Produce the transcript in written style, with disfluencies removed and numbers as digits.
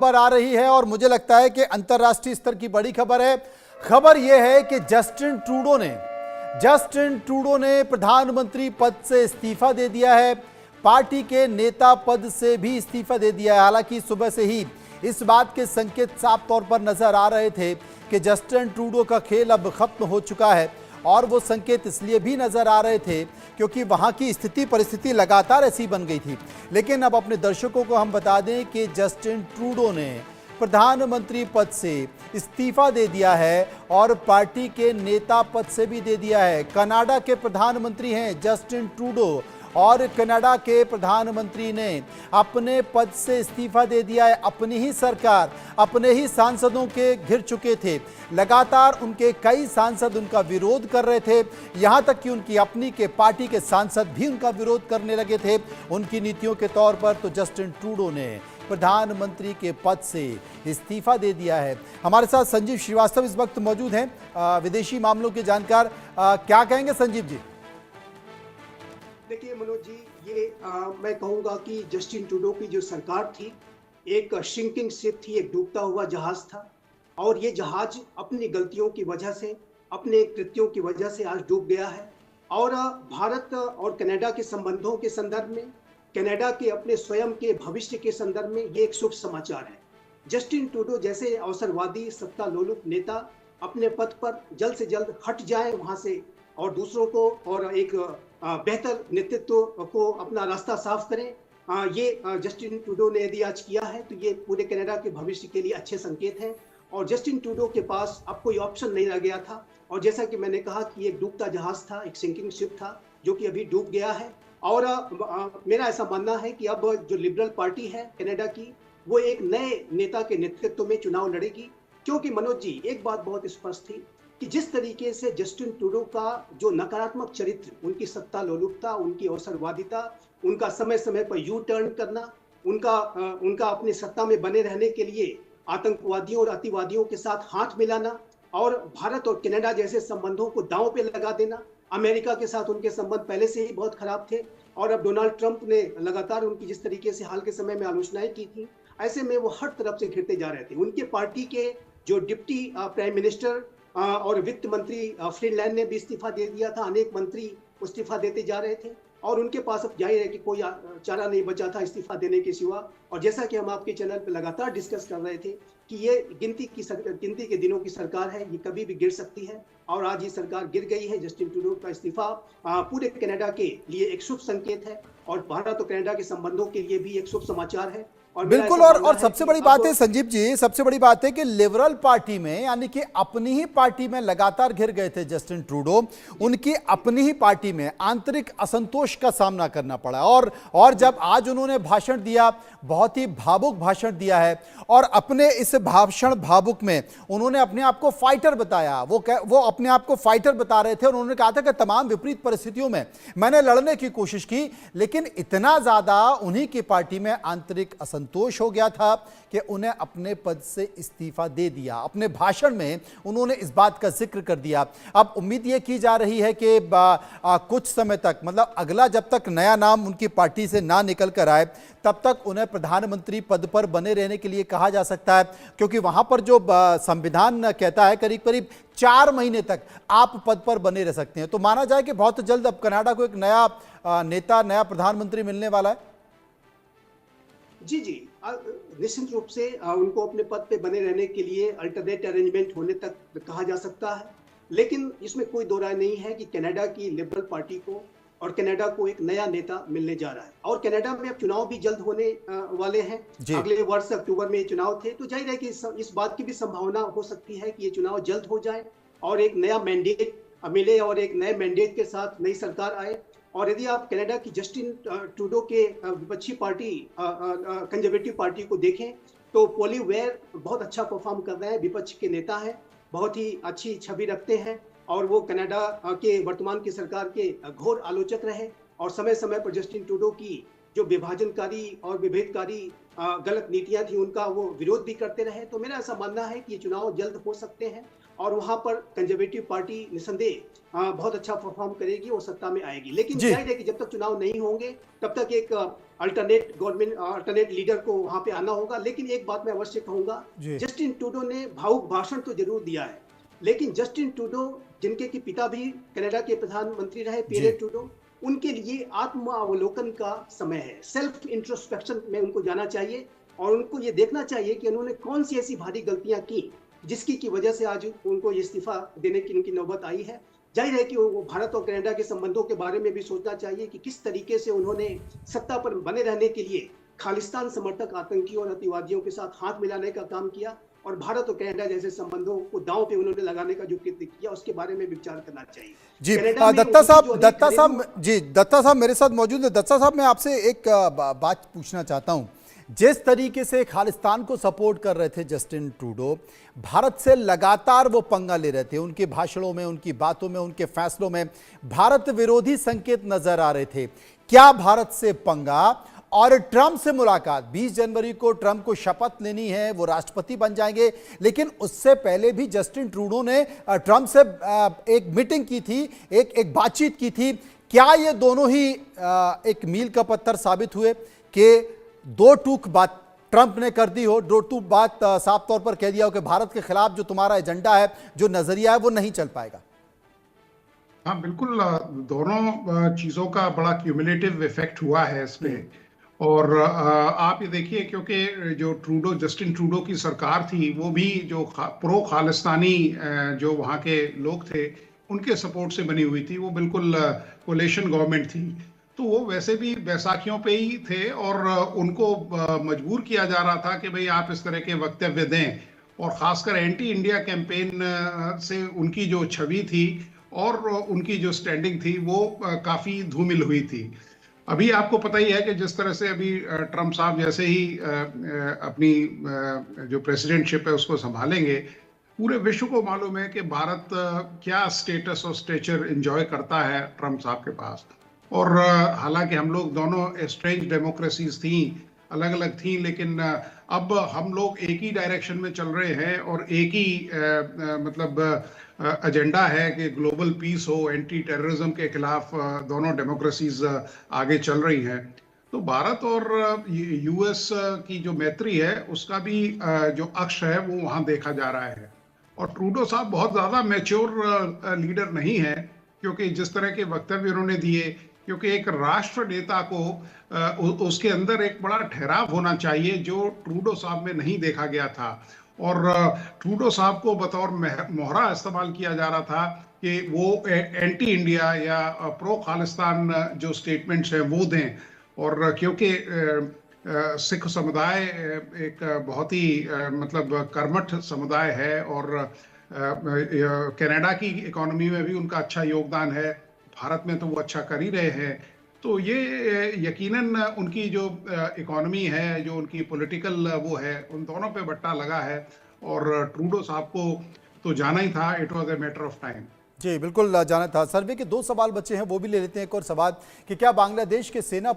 खबर आ रही है और मुझे लगता है कि अंतर्राष्ट्रीय स्तर की बड़ी खबर है। खबर यह है कि जस्टिन ट्रूडो ने प्रधानमंत्री पद से इस्तीफा दे दिया है। पार्टी के नेता पद से भी इस्तीफा दे दिया है। हालांकि सुबह से ही इस बात के संकेत साफ तौर पर नजर आ रहे थे कि जस्टिन ट्रूडो का खेल अब खत्म हो चुका है, और वो संकेत इसलिए भी नजर आ रहे थे क्योंकि वहां की स्थिति परिस्थिति लगातार ऐसी बन गई थी। लेकिन अब अपने दर्शकों को हम बता दें कि जस्टिन ट्रूडो ने प्रधानमंत्री पद से इस्तीफा दे दिया है और पार्टी के नेता पद से भी दे दिया है। कनाडा के प्रधानमंत्री हैं जस्टिन ट्रूडो, और कनाडा के प्रधानमंत्री ने अपने पद से इस्तीफा दे दिया है। अपनी ही सरकार अपने ही सांसदों के घिर चुके थे। लगातार उनके कई सांसद उनका विरोध कर रहे थे, यहां तक कि उनकी अपनी के पार्टी के सांसद भी उनका विरोध करने लगे थे उनकी नीतियों के तौर पर। तो जस्टिन ट्रूडो ने प्रधानमंत्री के पद से इस्तीफा दे दिया है। हमारे साथ संजीव श्रीवास्तव इस वक्त मौजूद हैं, विदेशी मामलों के जानकार। क्या कहेंगे संजीव जी? देखिए मनोज जी, ये मैं कहूंगा कि जस्टिन ट्रूडो की जो सरकार थी एक श्रिंकिंग शिप थी, एक डूबता हुआ जहाज था, और ये जहाज अपनी गलतियों की वजह से, अपने कृत्यों की वजह से आज डूब गया है। और भारत और कनाडा के संबंधों के संदर्भ में, कनाडा के अपने स्वयं के भविष्य के संदर्भ में ये एक शुभ समाचार है। जस्टिन ट्रूडो जैसे अवसरवादी सत्ता लोलुप नेता अपने पद पर जल्द से जल्द हट जाए वहां से, और दूसरों को और एक बेहतर नेतृत्व को अपना रास्ता साफ करें। ये जस्टिन ट्रूडो ने यदि आज किया है तो ये पूरे कनाडा के भविष्य के लिए अच्छे संकेत हैं। और जस्टिन ट्रूडो के पास अब कोई ऑप्शन नहीं रह गया था, और जैसा कि मैंने कहा कि एक डूबता जहाज था, एक सिंकिंग शिप था जो कि अभी डूब गया है। और मेरा ऐसा मानना है कि अब जो लिबरल पार्टी है कनाडा की, वो एक नए नेता के नेतृत्व में चुनाव लड़ेगी। क्योंकि मनोज जी, एक बात बहुत स्पष्ट थी कि जिस तरीके से जस्टिन ट्रूडो का जो नकारात्मक चरित्र, उनकी सत्ता लोलुपता, उनकी अवसरवादिता, उनका समय समय पर यू टर्न करना, उनका अपनी सत्ता में बने रहने के लिए आतंकवादियों और अतिवादियों के साथ हाथ मिलाना, और भारत और कनाडा जैसे संबंधों को दांव पे लगा देना। अमेरिका के साथ उनके संबंध पहले से ही बहुत खराब थे, और अब डोनाल्ड ट्रंप ने लगातार उनकी जिस तरीके से हाल के समय में आलोचनाएं की थी, ऐसे में वो हर तरफ से घिरते जा रहे थे। उनके पार्टी के जो डिप्टी प्राइम मिनिस्टर और वित्त मंत्री फ्रीलैंड ने भी इस्तीफा दे दिया था। अनेक मंत्री इस्तीफा देते जा रहे थे, और उनके पास अब जाहिर है कि कोई चारा नहीं बचा था इस्तीफा देने के सिवा। और जैसा कि हम आपके चैनल पर लगातार डिस्कस कर रहे थे कि ये गिनती के दिनों की सरकार है, ये कभी भी गिर सकती है, और आज ये सरकार गिर गई है। जस्टिन ट्रूडो का इस्तीफा पूरे कनाडा के लिए एक शुभ संकेत है, और भारत और कनाडा के संबंधों के लिए भी एक शुभ समाचार है। बिल्कुल। और सबसे बड़ी बात है संजीव जी, सबसे बड़ी बात है कि लिबरल पार्टी में, यानी कि अपनी ही पार्टी में लगातार घिर गए थे जस्टिन ट्रूडो। उनकी अपनी ही पार्टी में आंतरिक असंतोष का सामना करना पड़ा, और जब आज उन्होंने भाषण दिया, बहुत ही भावुक भाषण दिया है, और अपने इस भाषण भावुक में उन्होंने अपने आप को फाइटर बताया। वो अपने आप को फाइटर बता रहे थे, और उन्होंने कहा था कि तमाम विपरीत परिस्थितियों में मैंने लड़ने की कोशिश की, लेकिन इतना ज्यादा उन्हीं की पार्टी में आंतरिक संतोष हो गया था कि उन्हें अपने पद से इस्तीफा दे दिया। अपने भाषण में उन्होंने इस बात का जिक्र कर दिया। अब उम्मीद यह की जा रही है कि कुछ समय तक, मतलब अगला जब तक नया नाम उनकी पार्टी से ना निकल कर आए, तब तक उन्हें प्रधानमंत्री पद पर बने रहने के लिए कहा जा सकता है, क्योंकि वहां पर जो संविधान कहता है करीब करीब 4 महीने तक आप पद पर बने रह सकते हैं। तो माना जाए कि बहुत जल्द अब कनाडा को एक नया नेता, नया प्रधानमंत्री मिलने वाला है। जी, निश्चित रूप से उनको अपने पद पे बने रहने के लिए अल्टरनेट अरेंजमेंट होने तक कहा जा सकता है। लेकिन इसमें कोई दो राय नहीं है कि कनाडा की लिबरल पार्टी को और कनाडा को एक नया नेता मिलने जा रहा है। और कनाडा में अब चुनाव भी जल्द होने वाले हैं। अगले वर्ष अक्टूबर में चुनाव थे, तो जाहिर है कि इस बात की भी संभावना हो सकती है कि ये चुनाव जल्द हो जाए और एक नया मैंडेट मिले, और एक नए मैंडेट के साथ नई सरकार आए। और यदि आप कनाडा की जस्टिन ट्रूडो के विपक्षी पार्टी कंजर्वेटिव पार्टी को देखें, तो पोली वेयर बहुत अच्छा परफॉर्म कर रहे हैं, विपक्ष के नेता हैं, बहुत ही अच्छी छवि रखते हैं, और वो कनाडा के वर्तमान की सरकार के घोर आलोचक रहे, और समय समय पर जस्टिन ट्रूडो की जो विभाजनकारी और विभेदकारी गलत नीतियां थी उनका वो विरोध भी करते रहे। तो मेरा ऐसा मानना है कि ये चुनाव जल्द हो सकते हैं और वहां पर कंजर्वेटिव पार्टी निसंदेह बहुत अच्छा परफॉर्म करेगी, वो सत्ता में आएगी। लेकिन जी। जाहिर है कि जब तक चुनाव नहीं होंगे तब तक एक अल्टरनेट गवर्नमेंट, अल्टरनेट लीडर को वहां पे आना होगा। लेकिन एक बात मैं अवश्य कहूंगा, जी। जस्टिन ट्रूडो ने भावुक भाषण तो जरूर दिया है, लेकिन जस्टिन ट्रूडो जिनके कि पिता भी कनाडा के प्रधानमंत्री रहे, जी। पीरे ट्रूडो, उनके लिए आत्मावलोकन का समय है। सेल्फ इंट्रोस्पेक्शन में उनको जाना चाहिए और उनको ये देखना चाहिए कि उन्होंने कौन सी ऐसी भारी गलतियां की जिसकी की वजह से आज उनको ये इस्तीफा देने की उनकी नौबत आई है। जाहिर है कि वो भारत और कनाडा के संबंधों के बारे में भी सोचना चाहिए कि किस तरीके से उन्होंने सत्ता पर बने रहने के लिए खालिस्तान समर्थक आतंकियों और अतिवादियों के साथ हाथ मिलाने का काम किया और भारत और कनाडा जैसे संबंधों को दांव पे उन्होंने लगाने का जो कृत्य किया उसके बारे में विचार करना चाहिए। जी। कनाडा में दत्ता उनकी जो साहब, अनेक दत्ता साहब घरेलू- जी, दत्ता साहब मेरे साथ मौजूद है। दत्ता साहब, मैं आपसे एक बात पूछना चाहता हूं। जिस तरीके से खालिस्तान को सपोर्ट कर रहे थे जस्टिन ट्रूडो, भारत से लगातार वो पंगा ले रहे थे, उनके भाषणों में, उनकी बातों में, उनके फैसलों में भारत विरोधी संकेत नजर आ रहे थे। क्या भारत से पंगा और ट्रंप से मुलाकात, 20 जनवरी को ट्रंप को शपथ लेनी है, वो राष्ट्रपति बन जाएंगे, लेकिन उससे पहले भी जस्टिन ट्रूडो ने ट्रंप से एक मीटिंग की थी, एक बातचीत की थी। क्या ये दोनों ही एक मील का पत्थर साबित हुए कि दो टूक बात ट्रंप ने कर दी हो, दो टूक बात साफ तौर पर कह दिया हो कि भारत के खिलाफ जो तुम्हारा एजेंडा है, जो नजरिया है, वो नहीं चल पाएगा? हाँ बिल्कुल, दोनों चीजों का बड़ा क्यूमुलेटिव इफेक्ट हुआ है इस पे। और आप ये देखिए, क्योंकि जो जस्टिन ट्रूडो की सरकार थी वो भी जो प्रो खालिस्तानी जो वहाँ के लोग थे उनके सपोर्ट से बनी हुई थी, वो बिल्कुल कोलेशन गवर्नमेंट थी। तो वो वैसे भी बैसाखियों पे ही थे और उनको मजबूर किया जा रहा था कि भाई आप इस तरह के वक्तव्य दें। और खासकर एंटी इंडिया कैंपेन से उनकी जो छवि थी और उनकी जो स्टैंडिंग थी वो काफी धूमिल हुई थी। अभी आपको पता ही है कि जिस तरह से अभी ट्रंप साहब जैसे ही अपनी जो प्रेसिडेंटशिप है उसको संभालेंगे, पूरे विश्व को मालूम है कि भारत क्या स्टेटस और स्टेचर एंजॉय करता है ट्रंप साहब के पास। और हालांकि हम लोग दोनों स्ट्रेंज डेमोक्रेसीज थी, अलग अलग थी, लेकिन अब हम लोग एक ही डायरेक्शन में चल रहे हैं और एक ही मतलब एजेंडा है कि ग्लोबल पीस हो, एंटी टेररिज्म के खिलाफ दोनों डेमोक्रेसीज आगे चल रही हैं। तो भारत और यूएस की जो मैत्री है उसका भी जो अक्ष है वो वहाँ देखा जा रहा है। और ट्रूडो साहब बहुत ज़्यादा मैच्योर लीडर नहीं है, क्योंकि जिस तरह के वक्तव्य उन्होंने दिए, क्योंकि एक राष्ट्र नेता को उसके अंदर एक बड़ा ठहराव होना चाहिए जो ट्रूडो साहब में नहीं देखा गया था। और ट्रूडो साहब को बतौर मोहरा इस्तेमाल किया जा रहा था कि वो एंटी इंडिया या प्रो खालिस्तान जो स्टेटमेंट्स हैं वो दें। और क्योंकि सिख समुदाय एक बहुत ही मतलब कर्मठ समुदाय है और कनाडा की इकोनॉमी में भी उनका अच्छा योगदान है, भारत में तो वो अच्छा कर ही रहे हैं। तो ये यकीनन उनकी जो इकोनॉमी है, जो उनकी पॉलिटिकल वो है, उन दोनों पे बट्टा लगा है। और ट्रूडो साहब को तो जाना ही था, it was a matter of time. जी बिल्कुल जाना था। सर्वे के 2 सवाल बचे हैं, वो भी ले लेते हैं। एक और सवाल कि क्या बांग्लादेश के सेना